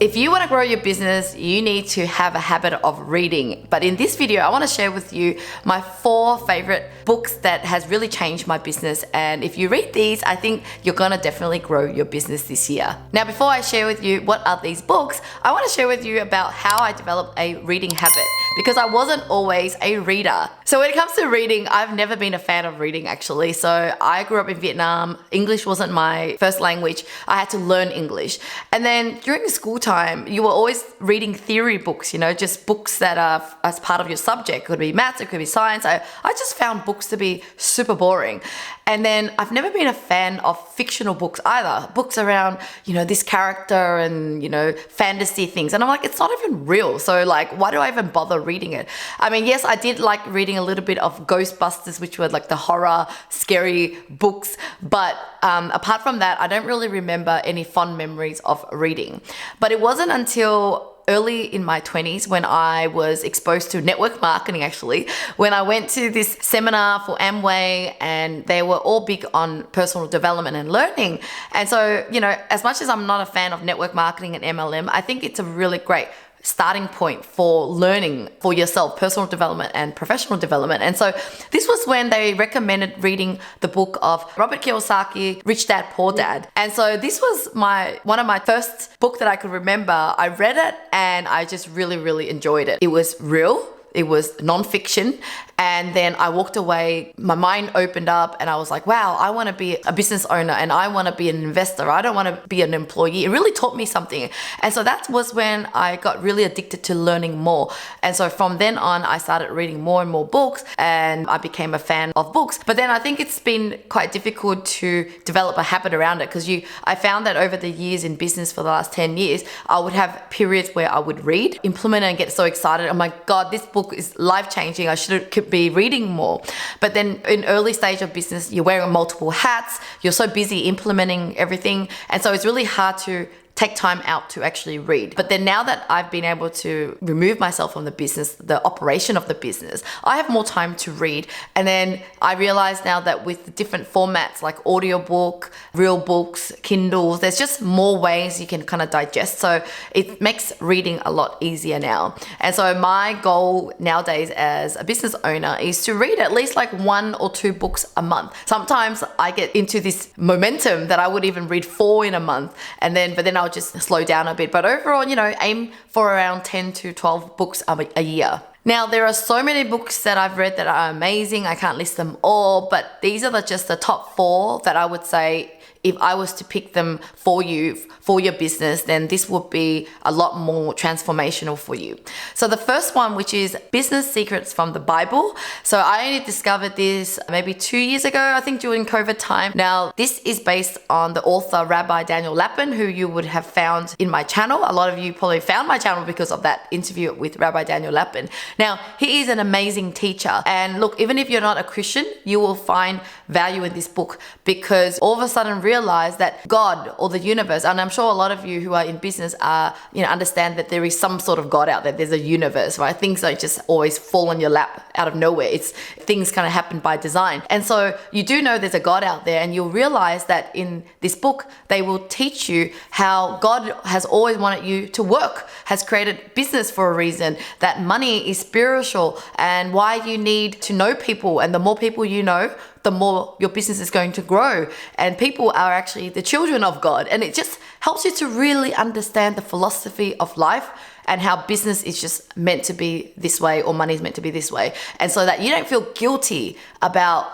If you want to grow your business, you need to have a habit of reading. But in this video, I want to share with you my 4 favorite books that has really changed my business. And if you read these, I think you're going to definitely grow your business this year. Now, before I share with you what are these books, I want to share with you about how I developed a reading habit, because I wasn't always a reader. So when it comes to reading, I've never been a fan of reading actually. So I grew up in Vietnam. English wasn't my first language. I had to learn English. And then during the school time, you were always reading theory books, just books that are as part of your subject. It could be maths, it could be science. I just found books to be super boring. And then I've never been a fan of fictional books either. Books around, this character and, fantasy things. And I'm like, it's not even real. So like, why do I even bother reading it? I mean, yes, I did like reading a little bit of Ghostbusters, which were like the horror, scary books. But apart from that, I don't really remember any fond memories of reading. But it wasn't until early in my 20s when I was exposed to network marketing actually, when I went to this seminar for Amway, and they were all big on personal development and learning. And so, as much as I'm not a fan of network marketing and MLM, I think it's a really great starting point for learning for yourself, personal development and professional development. And so this was when they recommended reading the book of Robert Kiyosaki, Rich Dad, Poor Dad. And so this was one of my first book that I could remember. I read it and I just really, really enjoyed it. It was real. It was nonfiction. And then I walked away, my mind opened up, and I was like, wow, I want to be a business owner and I want to be an investor. I don't want to be an employee. It really taught me something. And so that was when I got really addicted to learning more. And so from then on, I started reading more and more books, and I became a fan of books. But then I think it's been quite difficult to develop a habit around it, because I found that over the years in business for the last 10 years, I would have periods where I would read, implement it, and get so excited. Oh my God, this book is life-changing. I could be reading more. But then in early stage of business, you're wearing multiple hats. You're so busy implementing everything. And so it's really hard to take time out to actually read. But then now that I've been able to remove myself from the business, the operation of the business, I have more time to read. And then I realize now that with the different formats like audiobook, real books, Kindles, there's just more ways you can kind of digest. So it makes reading a lot easier now. And so my goal nowadays as a business owner is to read at least like 1 or 2 books a month. Sometimes I get into this momentum that I would even read 4 in a month, but then I'll just slow down a bit. But overall, aim for around 10 to 12 books a year. Now, there are so many books that I've read that are amazing. I can't list them all, but these are just the top 4 that I would say, if I was to pick them for you, for your business, then this would be a lot more transformational for you. So the first one, which is Business Secrets from the Bible. So I only discovered this maybe 2 years ago, I think during COVID time. Now, this is based on the author, Rabbi Daniel Lapin, who you would have found in my channel. A lot of you probably found my channel because of that interview with Rabbi Daniel Lapin. Now, he is an amazing teacher. And look, even if you're not a Christian, you will find value in this book, because all of a sudden realize that God or the universe, and I'm sure a lot of you who are in business are, understand that there is some sort of God out there. There's a universe, right? Things don't just always fall on your lap out of nowhere. Things kind of happen by design. And so you do know there's a God out there, and you'll realize that in this book, they will teach you how God has always wanted you to work, has created business for a reason, that money is spiritual, and why you need to know people. And the more people you know, the more your business is going to grow. And people are actually the children of God. And it just helps you to really understand the philosophy of life, and how business is just meant to be this way, or money is meant to be this way. And so that you don't feel guilty about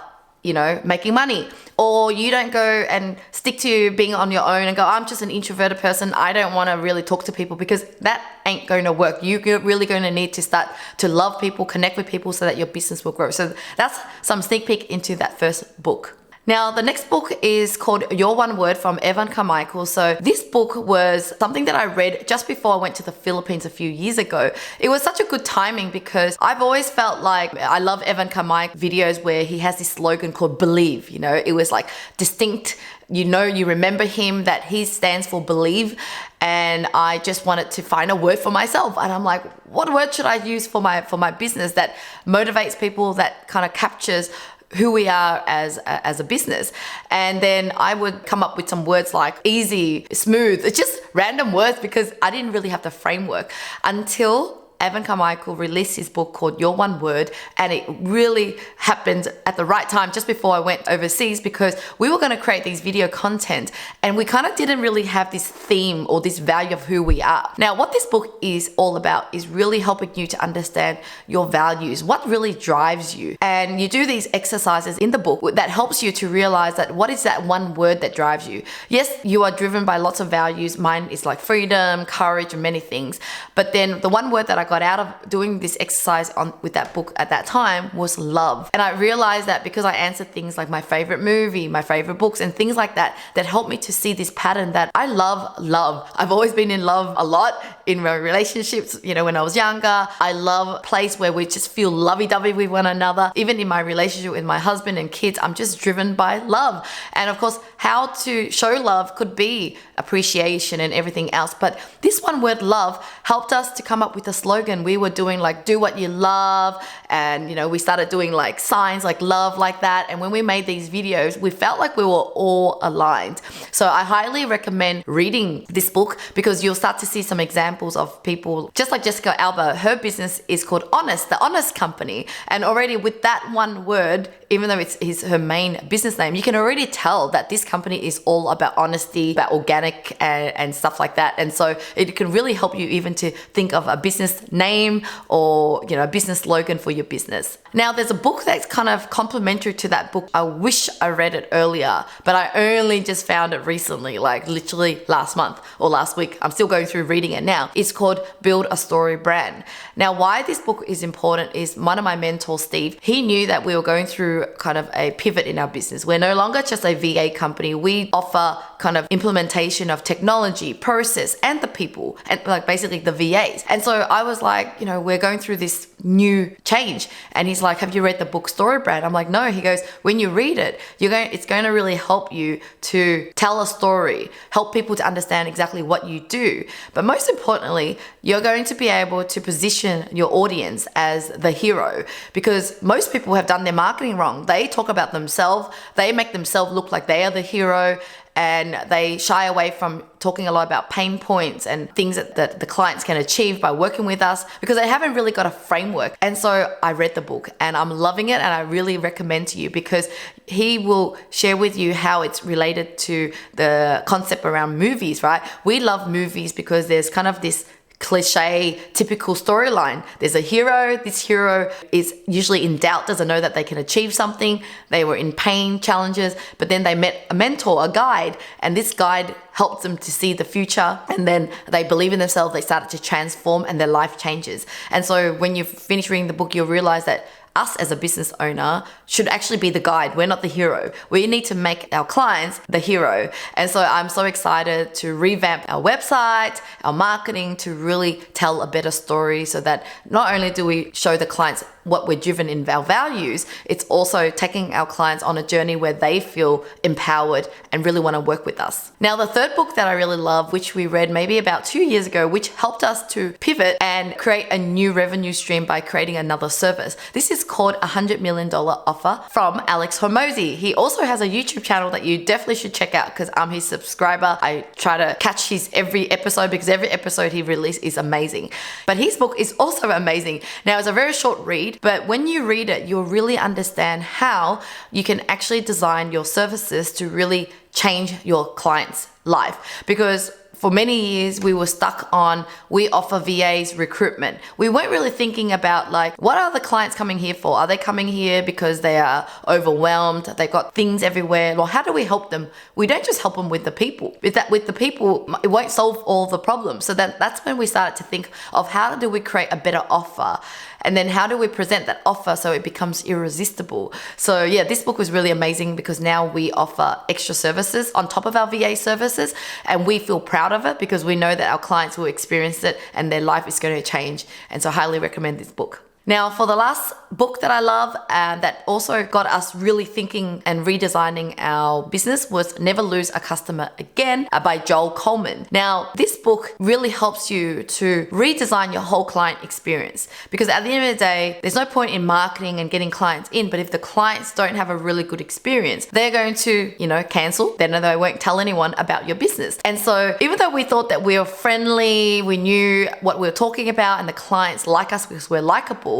making money, or you don't go and stick to being on your own and go, I'm just an introverted person, I don't want to really talk to people, because that ain't going to work. You're really going to need to start to love people, connect with people, so that your business will grow. So that's some sneak peek into that first book. Now, the next book is called Your One Word from Evan Carmichael. So this book was something that I read just before I went to the Philippines a few years ago. It was such a good timing, because I've always felt like I love Evan Carmichael videos where he has this slogan called Believe. It was like distinct. You remember him, that he stands for believe. And I just wanted to find a word for myself. And I'm like, what word should I use for my business that motivates people, that kind of captures who we are as a business. And then I would come up with some words like easy, smooth. It's just random words because I didn't really have the framework until Evan Carmichael released his book called Your One Word, and it really happened at the right time just before I went overseas, because we were going to create these video content and we kind of didn't really have this theme or this value of who we are. Now, what this book is all about is really helping you to understand your values, what really drives you. And you do these exercises in the book that helps you to realize that what is that one word that drives you. Yes, you are driven by lots of values. Mine is like freedom, courage, and many things. But then the one word that I got out of doing this exercise with that book at that time was love. And I realized that because I answered things like my favorite movie, my favorite books, and things like that, that helped me to see this pattern that I love love. I've always been in love a lot in my relationships, when I was younger. I love a place where we just feel lovey-dovey with one another. Even in my relationship with my husband and kids, I'm just driven by love. And of course, how to show love could be appreciation and everything else. But this one word, love, helped us to come up with a slogan. We were doing like, do what you love. And, we started doing like signs like love like that. And when we made these videos, we felt like we were all aligned. So I highly recommend reading this book because you'll start to see some examples of people, just like Jessica Alba, her business is called Honest, the Honest Company. And already with that one word, even though it's her main business name, you can already tell that this company is all about honesty, about organic and stuff like that. And so it can really help you even to think of a business name or, a business slogan for your business. Now, there's a book that's kind of complementary to that book. I wish I read it earlier, but I only just found it recently, like literally last month or last week. I'm still going through reading it now. It's called Build a Story Brand. Now, why this book is important is one of my mentors, Steve, he knew that we were going through kind of a pivot in our business. We're no longer just a VA company. We offer kind of implementation of technology, process, and the people, and like basically the VAs. And so I was like, we're going through this new change. And he's like, have you read the book Story Brand? I'm like, no. He goes, when you read it, it's going to really help you to tell a story, help people to understand exactly what you do. But most importantly, you're going to be able to position your audience as the hero, because most people have done their marketing wrong. They talk about themselves. They make themselves look like they are the hero. And they shy away from talking a lot about pain points and things that the clients can achieve by working with us because they haven't really got a framework. And so I read the book and I'm loving it, and I really recommend to you because he will share with you how it's related to the concept around movies, right? We love movies because there's kind of this cliche, typical storyline. There's a hero. This hero is usually in doubt, doesn't know that they can achieve something. They were in pain, challenges, but then they met a mentor, a guide, and this guide helps them to see the future, and then they believe in themselves, they started to transform, and their life changes. And so when you finish reading the book, you'll realize that us as a business owner should actually be the guide. We're not the hero. We need to make our clients the hero. And so I'm so excited to revamp our website, our marketing, to really tell a better story so that not only do we show the clients what we're driven in our values, it's also taking our clients on a journey where they feel empowered and really want to work with us. Now, the third book that I really love, which we read maybe about 2 years ago, which helped us to pivot and create a new revenue stream by creating another service. This is called $100 Million Offer from Alex Hormozi. He also has a YouTube channel that you definitely should check out because I'm his subscriber. I try to catch his every episode because every episode he releases is amazing. But his book is also amazing. Now, it's a very short read, but when you read it, you'll really understand how you can actually design your services to really change your client's life. Because for many years, we were stuck on, we offer VAs recruitment. We weren't really thinking about what are the clients coming here for? Are they coming here because they are overwhelmed? They've got things everywhere. Well, how do we help them? We don't just help them with the people. With the people, it won't solve all the problems. So that's when we started to think of how do we create a better offer? And then how do we present that offer so it becomes irresistible? So yeah, this book was really amazing because now we offer extra services on top of our VA services, and we feel proud of it because we know that our clients will experience it and their life is going to change. And so I highly recommend this book. Now, for the last book that I love and that also got us really thinking and redesigning our business was Never Lose a Customer Again by Joel Coleman. Now, this book really helps you to redesign your whole client experience, because at the end of the day, there's no point in marketing and getting clients in, but if the clients don't have a really good experience, they're going to, cancel. Then they won't tell anyone about your business. And so even though we thought that we were friendly, we knew what we were talking about, and the clients like us because we're likable,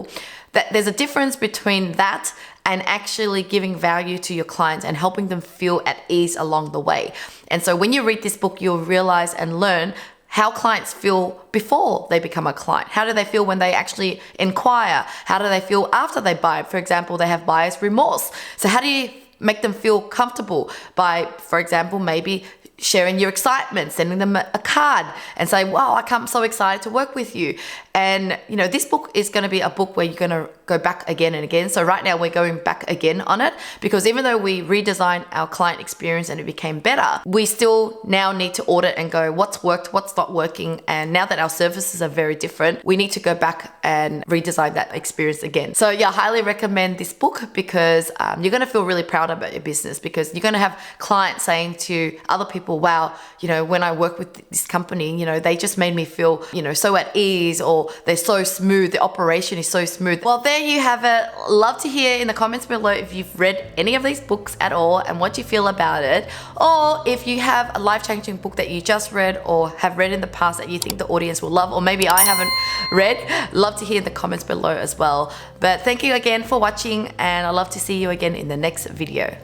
that there's a difference between that and actually giving value to your clients and helping them feel at ease along the way. And so when you read this book, you'll realize and learn how clients feel before they become a client. How do they feel when they actually inquire? How do they feel after they buy? For example, they have buyer's remorse. So how do you make them feel comfortable by, for example, maybe sharing your excitement, sending them a card and say, wow, I'm so excited to work with you. And, this book is going to be a book where you're going to go back again and again. So right now we're going back again on it, because even though we redesigned our client experience and it became better, we still now need to audit and go, what's worked, what's not working. And now that our services are very different, we need to go back and redesign that experience again. So yeah, I highly recommend this book, because you're going to feel really proud about your business, because you're going to have clients saying to other people, wow, when I work with this company, they just made me feel, so at ease, or they're so smooth, the operation is so smooth. Well, there you have it. Love to hear in the comments below if you've read any of these books at all and what you feel about it, or if you have a life-changing book that you just read or have read in the past that you think the audience will love, or maybe I haven't read. Love to hear in the comments below as well. But thank you again for watching, and I'd love to see you again in the next video.